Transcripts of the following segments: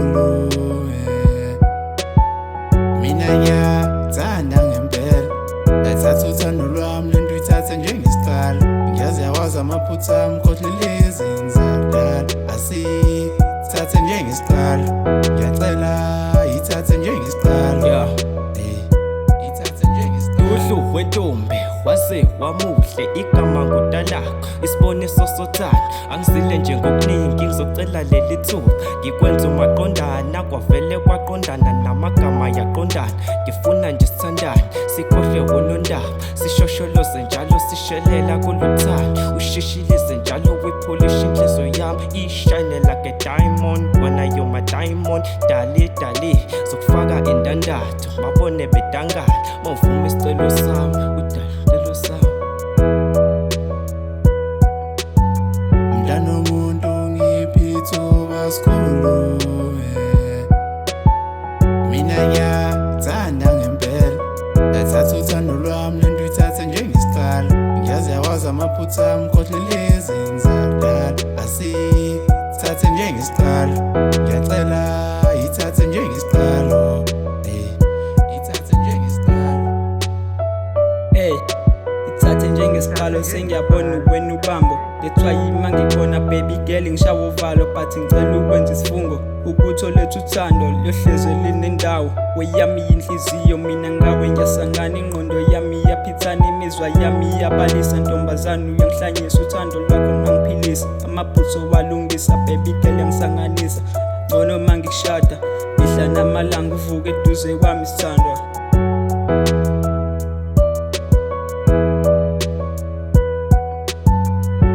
sikhulu. Mina ngiyathanda ngempela, ethatha uthando lwami lento uyithathe njengesiqalo. Ngiyazi yawazi amaphutha ami khohlwe izenza kudala. Asithathe njengesiqalo, ngiyacela ithathe njengesiqalo. Ithathe njengesiqalo. Uhlu wentombi wase wamuhle igama nguTalaka, isiboniso sothando angisile njengokuningi ngizocela leli thuba ngikwenza umaqondana kwavele kwaqondana namagama yaqondana. Ngifuna nje sithandane sikhohlwe unondaba sishosholoze njalo sishelela kuluthando. Ushishilize njalo wipolish inhliziyo yami ishine like a diamond. Wena you're my diamond, dali dali zokufaka indandatho babone bedangala mawuvuma isicelo sami udala sami. Mdlalo womuntu ngiphi ithuba sikhulu. Mina ngiyathanda ngempela, ethatha uthando lwami lento uyithathe njengesiqalo. Ngiyazi yawazi amaphutha ami khohlwe izenza kudala. Asithathe njengesiqalo, ngiyacela ithathe njengesiqalo. Ithathe njengesiqalo. Ithathe njengesiqalo sengiyabona wena ubambo. That's why ima ngibona baby girl ngishawa uvalo, but ngicela ukwenza isifungo ukuthi oletha uthando lohlezi linendawo. Weyami yinhliziyo mina ngawe ngiyasangana, ingqondo yami iyaphithana, imizwa yami iyabalisa. Ntombazane uyangihlanyisa, uthando lwakho lwangiphilisa, amaphutho walungisa, baby girl ngisanganisa. Ngcono mangikushada mihla namalanga uvuke eduze kwami sithandwa.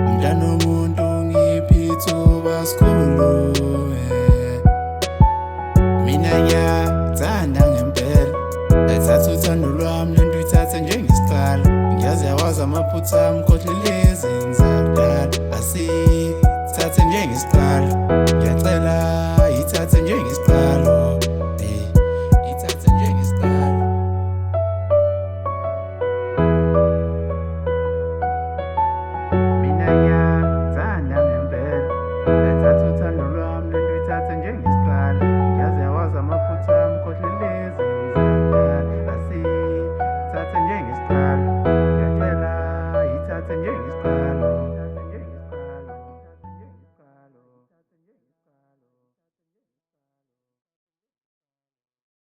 Mdlalo womuntu ngiphi ithuba sikhulu. Mina ngiyathanda ngempela, ethatha uthando lwami lento uyithathe njengesiqalo. Ngiyazi yawazi amaphutha ami khohlwe izenza kudala. Asithathe njengesiqalo.